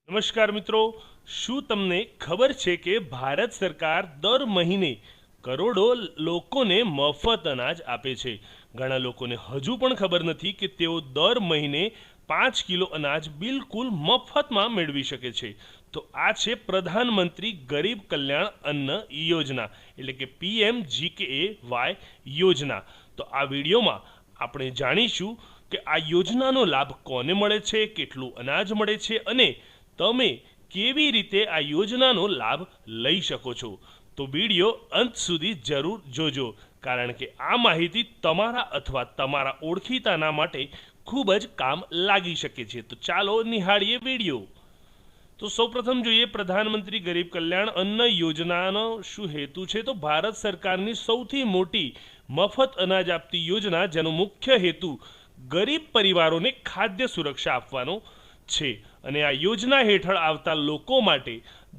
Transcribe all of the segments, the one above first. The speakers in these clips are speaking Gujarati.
નમસ્કાર મિત્રો, શું તમને ખબર છે કે ભારત સરકાર દર મહિને કરોડો લોકોને મફત અનાજ આપે છે? ઘણા લોકોને હજુ પણ ખબર નથી કે તેઓ દર મહિને 5 કિલો અનાજ બિલકુલ મફતમાં મેળવી શકે છે. તો આ છે પ્રધાનમંત્રી ગરીબ કલ્યાણ અન્ન યોજના, એટલે કે PMGKY યોજના. તો આ વિડીયોમાં આપણે જાણીશું કે આ યોજનાનો લાભ કોને મળે છે, કેટલું અનાજ મળે છે અને તમે કેવી રીતે આ યોજનાનો લાભ લઈ શકો છો. તો વિડીયો અંત સુધી જરૂર જોજો, કારણ કે આ માહિતી તમારા અથવા તમારા ઓળખીતાના માટે ખૂબ જ કામ લાગી શકે છે. તો ચાલો નિહાળીએ વિડીયો. તો સૌપ્રથમ જોઈએ પ્રધાનમંત્રી ગરીબ કલ્યાણ અન્ન યોજનાનો શું હેતુ છે. તો ભારત સરકારની સૌથી મોટી મફત અનાજ આપતી યોજના, જેનો મુખ્ય હેતુ ગરીબ પરિવારોને ખાદ્ય સુરક્ષા આપવાનો છે. અને આ યોજના હેઠળ આવતા લોકો માટે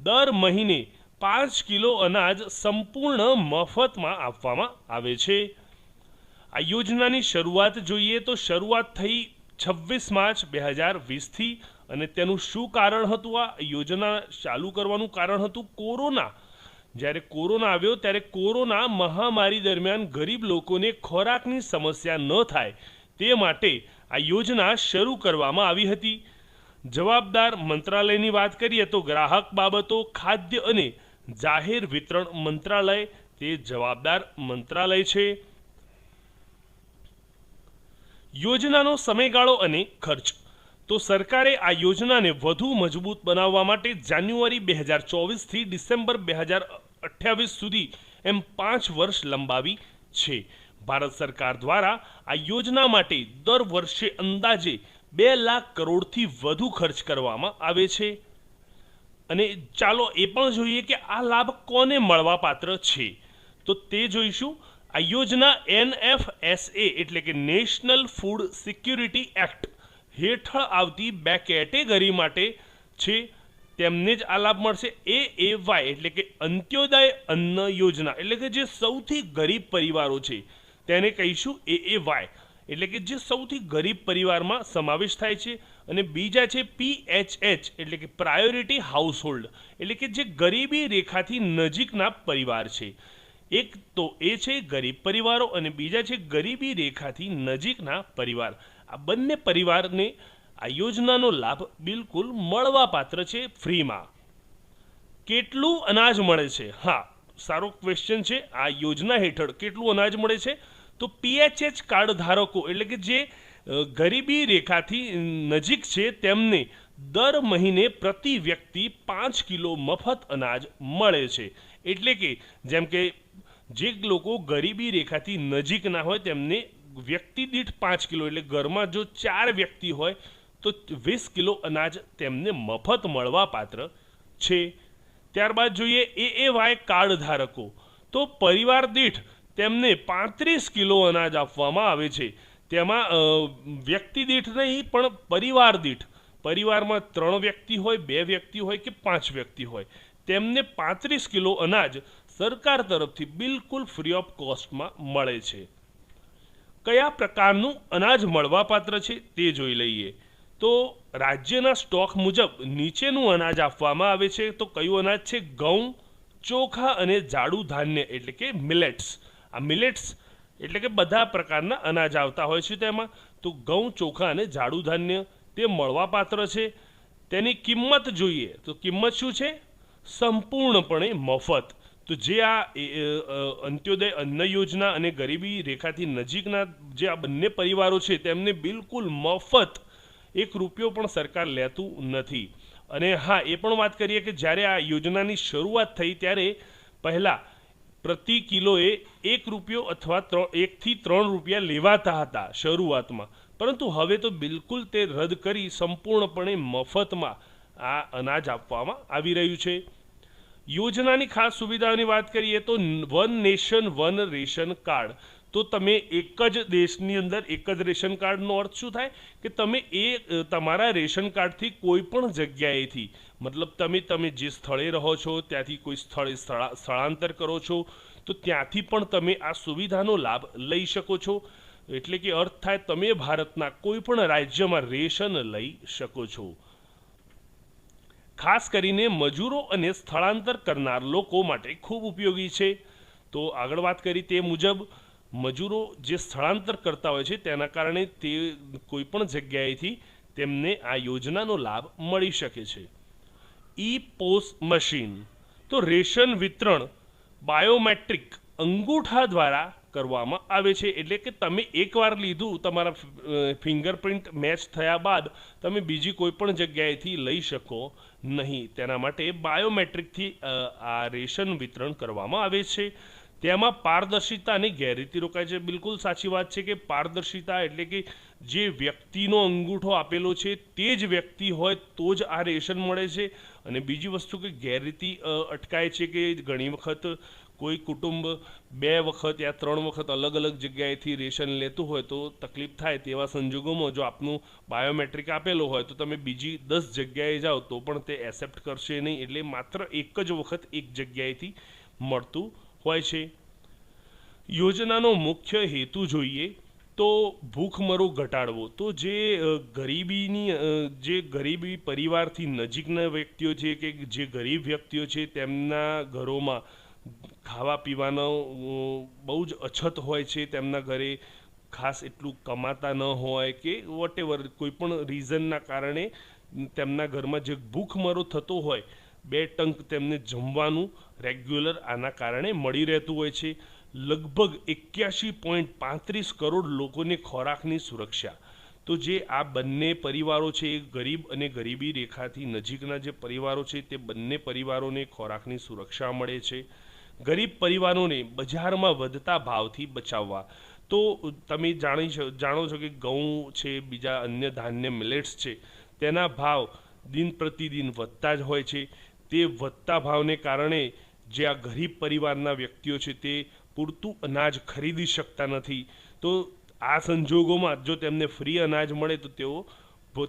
દર મહિને 5 કિલો અનાજ સંપૂર્ણ મફતમાં આપવામાં આવે છે. આ યોજનાની શરૂઆત જોઈએ તો શરૂઆત થઈ 26 માર્ચ 2020થી. અને તેનું શું કારણ હતું? આ યોજના ચાલુ કરવાનું કારણ હતું કોરોના. જ્યારે કોરોના આવ્યો ત્યારે કોરોના મહામારી દરમિયાન ગરીબ લોકોને ખોરાકની સમસ્યા ન થાય તે માટે આ યોજના શરૂ કરવામાં આવી હતી. જવાબદાર મંત્રાલયની વાત કરીએ તો ગ્રાહક બાબતો, ખાદ્ય અને જાહેર વિતરણ મંત્રાલય તે જવાબદાર મંત્રાલય છે. યોજનાનો સમયગાળો અને ખર્ચ. તો સરકારે આ યોજનાને વધુ મજબૂત બનાવવા માટે જાન્યુઆરી 2024થી ડિસેમ્બર 2028 સુધી એમ 5 વર્ષ લંબાવી છે. ભારત સરકાર દ્વારા આ યોજના માટે દર વર્ષે અંદાજે 2 લાખ કરોડથી વધુ ખર્ચ કરવામાં આવે છે. અને ચાલો એ પણ જોઈએ કે આ લાભ કોને મળવાપાત્ર છે. તો તે જોઈશું. આ યોજના NFSA એટલે કે નેશનલ ફૂડ સિક્યુરિટી એક્ટ હેઠળ આવતી 2 કેટેગરી માટે છે, તેમને જ આ લાભ મળશે. AAY એટલે કે અંત્યોદય અન્ન યોજના, એટલે કે જે સૌથી ગરીબ પરિવારો છે તેને કહીશું AAY, એટલે કે જે સૌથી ગરીબ પરિવારમાં સમાવેશ થાય છે. અને બીજા છે PHH એટલે કે પ્રાયોરિટી હાઉસહોલ્ડ, એટલે કે જે ગરીબી રેખાથી નજીકના પરિવાર છે. એક તો એ છે ગરીબ પરિવારો અને બીજા છે ગરીબી રેખાથી નજીકના પરિવાર. આ બંને પરિવારને આ યોજનાનો લાભ બિલકુલ મળવાપાત્ર છે, ફ્રીમાં. કેટલું અનાજ મળે છે? હા, સારો ક્વેશ્ચન છે. આ યોજના હેઠળ કેટલું અનાજ મળે છે? તો PHH કાર્ડ ધારકો, એટલે કે જે ગરીબી રેખાથી નજીક છે તેમને દર મહિને પ્રતિ વ્યક્તિ 5 કિલો મફત અનાજ મળે છે. એટલે કે જેમ કે જે લોકો ગરીબી રેખાથી નજીકના હોય તેમને વ્યક્તિ દીઠ 5 કિલો, એટલે ઘરમાં જો 4 વ્યક્તિ હોય તો 20 કિલો અનાજ તેમને મફત મળવાપાત્ર છે. ત્યારબાદ જોઈએ AAY કાર્ડ ધારકો. તો પરિવાર દીઠ તેમને 35 કિલો અનાજ આપવામાં આવે છે. તેમાં વ્યક્તિ દીઠ નહીં પણ પરિવાર દીઠ, પરિવારમાં 3 વ્યક્તિ હોય, 2 વ્યક્તિ હોય કે 5 વ્યક્તિ હોય, તેમને 35 કિલો અનાજ સરકાર તરફથી બિલકુલ ફ્રી ઓફ કોસ્ટમાં મળે છે. કયા પ્રકારનું અનાજ મળવાપાત્ર છે તે જોઈ લઈએ. તો રાજ્યના સ્ટોક મુજબ નીચેનું અનાજ આપવામાં આવે છે. તો કયું અનાજ છે? ઘઉં, ચોખા અને જાડું ધાન્ય, એટલે કે મિલેટ્સ. આ મિલેટ્સ એટલે કે બધા પ્રકારના અનાજ આવતા હોય છે તેમાં. તો ઘઉં, ચોખા અને જાડું ધાન્ય તે મળવાપાત્ર છે. તેની કિંમત જોઈએ તો કિંમત શું છે? સંપૂર્ણપણે મફત. તો જે આ અંત્યોદય અન્ન યોજના અને ગરીબી રેખાથી નજીકના જે આ બંને પરિવારો છે તેમને બિલકુલ મફત, 1 રૂપિયો પણ સરકાર લેતું નથી. અને હા, એ પણ વાત કરીએ કે જ્યારે આ યોજનાની શરૂઆત થઈ ત્યારે પહેલાં પ્રતિ કિલોએ 1 રૂપિયો અથવા 1 થી 3 રૂપિયા લેવાતા હતા શરૂઆતમાં, પરંતુ હવે તો બિલકુલ તે રદ કરી સંપૂર્ણપણે મફતમાં આ અનાજ આપવામાં આવી રહ્યું છે. યોજનાની ખાસ સુવિધાઓની વાત કરીએ તો one nation one ration card. તો તમે એક જ દેશની અંદર એક જ રેશન કાર્ડનો અર્થ શું થાય કે તમે તમારા રેશન કાર્ડથી કોઈ પણ જગ્યાએથી, મતલબ તમે જે સ્થળે રહો છો ત્યાંથી કોઈ સ્થળે સ્થળાંતર કરો છો તો ત્યાંથી પણ તમે આ સુવિધાનો લાભ લઈ શકો છો. એટલે કે અર્થ થાય તમે ભારતના કોઈ પણ રાજ્યમાં રેશન લઈ શકો છો. ખાસ કરીને મજૂરો અને સ્થળાંતર કરનાર લોકો માટે ખૂબ ઉપયોગી છે। તો આગળ વાત કરી તે મુજબ મજૂરો જે સ્થળાંતર કરતા હોય છે તેના કારણે તે કોઈપણ જગ્યાએથી તેમને આ યોજનાનો લાભ મળી શકે છે। ઈ પોસ મશીન, તો રેશન વિતરણ બાયોમેટ્રિક અંગૂઠા દ્વારા કરવામાં આવે છે। એટલે કે તમે એકવાર લીધું, તમારા ફિંગરપ્રિન્ટ મેચ થયા બાદ તમે બીજી કોઈ પણ જગ્યાએથી લઈ શકો નહીં। તેના માટે બાયોમેટ્રિકથી આ રેશન વિતરણ કરવામાં આવે છે। તેમાં પારદર્શિતા અને ગેરરીતિ રોકાય છે। બિલકુલ સાચી વાત છે કે પારદર્શિતા એટલે કે જે વ્યક્તિનો અંગૂઠો આપેલો છે તે જ વ્યક્તિ હોય તો જ આ રેશન મળે છે। અને બીજી વસ્તુ કે ગેરરીતિ અટકાય છે કે ઘણી વખત કોઈ કુટુંબ 2 વખત યા 3 વખત અલગ અલગ જગ્યાએથી રેશન લેતું હોય તો તકલીફ થાય। તેવા સંજોગોમાં જો આપનું બાયોમેટ્રિક આપેલો હોય તો તમે બીજી 10 જગ્યાએ જાઓ તો પણ તે એક્સેપ્ટ કરશે નહીં। એટલે માત્ર એક જ વખત એક જગ્યાએથી મળતું હોય છે। યોજનાનો મુખ્ય હેતુ જોઈએ તો ભૂખમરો ઘટાડવો। તો જે ગરીબી પરિવારથી નજીકના વ્યક્તિઓ છે કે જે ગરીબ વ્યક્તિઓ છે તેમના ઘરોમાં ખાવા પીવાનો બહુ જ અછત હોય છે, તેમના ઘરે ખાસ એટલું કમાતા ન હોય કે વોટેવર કોઈ પણ રીઝનના કારણે તેમના ઘરમાં જે ભૂખમરો થતો હોય, 2 ટંક તેમને જમવાનું રેગ્યુલર આના કારણે મળી રહેતું હોય છે। લગભગ 81.35 કરોડ લોકોને ખોરાકની સુરક્ષા। તો જે આ બંને પરિવારો છે એ ગરીબ અને ગરીબી રેખાથી નજીકના જે પરિવારો છે તે બંને પરિવારોને ખોરાકની સુરક્ષા મળે છે। ગરીબ પરિવારોને બજારમાં વધતા ભાવથી બચાવવા। તો તમે જાણો છો કે ઘઉં છે, બીજા અન્ય ધાન્ય મિલેટ્સ છે, તેના ભાવ દિન પ્રતિદિન વધતા જ હોય છે। તે વધતા ભાવને કારણે જે આ ગરીબ પરિવારના વ્યક્તિઓ છે તે પૂરતું અનાજ ખરીદી શકતા નથી। તો આ સંજોગોમાં જો તેમને ફ્રી અનાજ મળે તો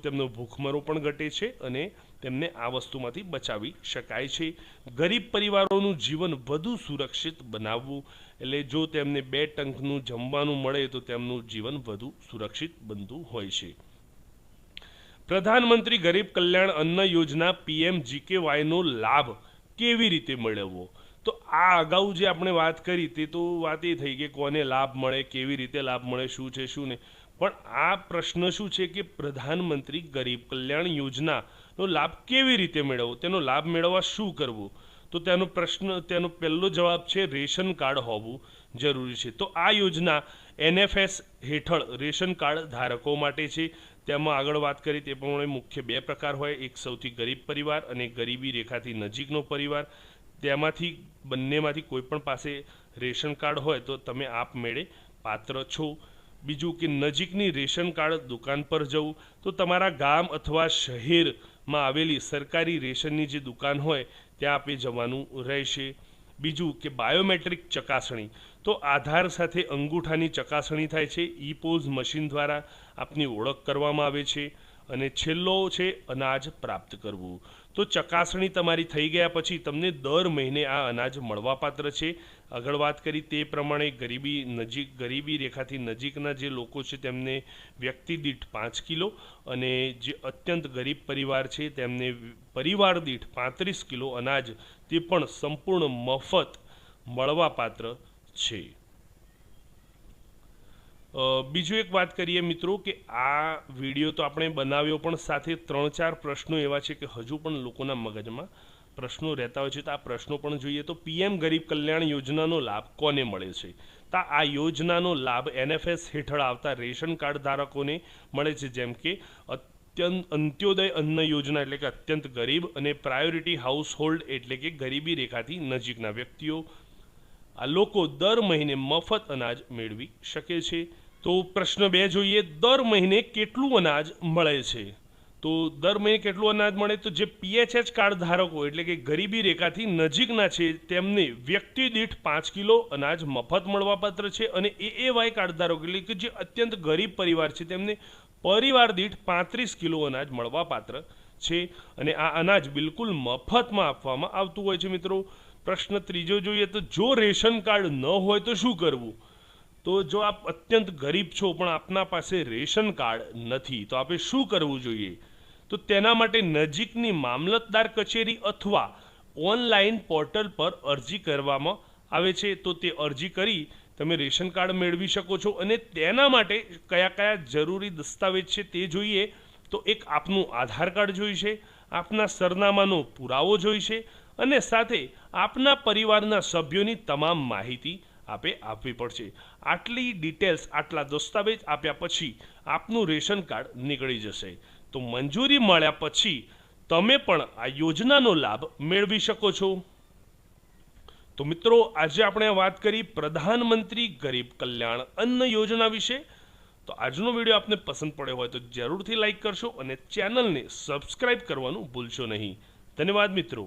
તેમનો ભૂખમરો પણ ઘટે છે અને તેમને આ વસ્તુમાંથી બચાવી શકાય છે। ગરીબ પરિવારોનું જીવન વધુ સુરક્ષિત બનાવવું, એટલે જો તેમને 2 ટંકનું જમવાનું મળે તો તેમનું જીવન વધુ સુરક્ષિત બનતું હોય છે। પ્રધાનમંત્રી ગરીબ કલ્યાણ અન્ન યોજના PMGKYનો લાભ કેવી રીતે મેળવવો? તો આ અગાઉ જે આપણે વાત કરી તે તો વાત એ થઈ કે કોને લાભ મળે, કેવી રીતે લાભ મળે, શું છે શું નહીં, પણ આ પ્રશ્ન શું છે કે પ્રધાનમંત્રી ગરીબ કલ્યાણ યોજનાનો લાભ કેવી રીતે મેળવવો, તેનો લાભ મેળવવા શું કરવું? તો તેનો પહેલો જવાબ છે રેશન કાર્ડ હોવું જરૂરી છે। તો આ યોજના NFS હેઠળ રેશન કાર્ડ ધારકો માટે છે। તેમાં આગળ વાત કરી તે પ્રમાણે મુખ્ય 2 પ્રકાર હોય, એક સૌથી ગરીબ પરિવાર અને ગરીબી રેખાથી નજીકનો પરિવાર। તેમાંથી બંનેમાંથી કોઈ પણ પાસે રેશન કાર્ડ હોય તો તમે આપમેળે પાત્ર છો। બીજું કે નજીકની રેશન કાર્ડ દુકાન પર જવું, તો તમારા ગામ અથવા શહેરમાં આવેલી સરકારી રેશનની જે દુકાન હોય ત્યાં આપે જવાનું રહેશે। બીજું કે બાયોમેટ્રિક ચકાસણી, તો આધાર સાથે અંગૂઠાની ચકાસણી થાય છે। ઈ પોઝ મશીન દ્વારા આપની ઓળખ કરવામાં આવે છે। અને છેલ્લો છે અનાજ પ્રાપ્ત કરવું। તો ચકાસણી તમારી થઈ ગયા પછી તમને દર મહિને આ અનાજ મળવાપાત્ર છે। આગળ વાત કરી તે પ્રમાણે ગરીબી રેખાથી નજીકના જે લોકો છે તેમને વ્યક્તિ દીઠ 5 કિલો અને જે અત્યંત ગરીબ પરિવાર છે તેમને પરિવાર દીઠ 35 કિલો અનાજ તે પણ સંપૂર્ણ મફત મળવાપાત્ર છે। બીજું એક વાત કરીએ મિત્રો કે આ વિડીયો તો આપણે બનાવ્યો પણ સાથે 3-4 પ્રશ્નો એવા છે કે હજુ પણ લોકોના મગજમાં પ્રશ્નો રહેતા હોય છે, તો આ પ્રશ્નો પણ જોઈએ। તો PM ગરીબ કલ્યાણ યોજનાનો લાભ કોને મળે છે? તો આ યોજનાનો લાભ NFS હેઠળ આવતા રેશન કાર્ડ ધારકોને મળે છે, જેમ કે અંત્યોદય અન્ન યોજના એટલે કે અત્યંત ગરીબ અને પ્રાયોરિટી હાઉસહોલ્ડ એટલે કે ગરીબી રેખાથી નજીકના વ્યક્તિઓ। આ લોકો દર મહિને મફત અનાજ મેળવી શકે છે। તો પ્રશ્ન 2 જોઈએ, દર મહિને કેટલું અનાજ મળે છે? તો દર મહિને કેટલું અનાજ મળે? તો જે PHH કાર્ડ ધારકો એટલે કે ગરીબી રેખાથી નજીકના છે તેમને વ્યક્તિ દીઠ 5 કિલો અનાજ મફત મળવાપાત્ર છે। અને AAY કાર્ડ ધારકો એટલે કે જે અત્યંત ગરીબ પરિવાર છે તેમને પરિવાર દીઠ 35 કિલો અનાજ મળવાપાત્ર છે। અને આ અનાજ બિલકુલ મફતમાં આપવામાં આવતું હોય છે મિત્રો। પ્રશ્ન 3 જોઈએ, તો જો રેશન કાર્ડ ન હોય તો શું કરવું? તો જો આપ અત્યંત ગરીબ છો પણ આપના પાસે રેશન કાર્ડ નથી તો આપણે શું કરવું જોઈએ? તો તેના માટે નજીકની મામલતદાર કચેરી અથવા ઓનલાઈન પોર્ટલ પર અરજી કરવામાં આવે છે। તો તે અરજી કરી તમે રેશન કાર્ડ મેળવી શકો છો। અને તેના માટે કયા કયા જરૂરી દસ્તાવેજ છે તે જોઈએ તો એક આપનું આધાર કાર્ડ જોઈશે, આપના સરનામાનો પુરાવો જોઈશે અને સાથે આપના પરિવારના સભ્યોની તમામ માહિતી આપે આપવી પડશે। આટલી ડિટેલ્સ, આટલા દસ્તાવેજ આપ્યા પછી આપનું રેશન કાર્ડ નીકળી જશે। તો મંજૂરી મળ્યા પછી તમે પણ આ યોજનાનો લાભ મેળવી શકો છો। તો મિત્રો, આજે આપણે વાત કરી પ્રધાનમંત્રી ગરીબ કલ્યાણ અન્ન યોજના વિશે। તો આજનો વિડીયો આપને પસંદ પડ્યો હોય તો જરૂરથી લાઈક કરશો અને ચેનલને સબસ્ક્રાઈબ કરવાનું ભૂલશો નહીં। ધન્યવાદ મિત્રો।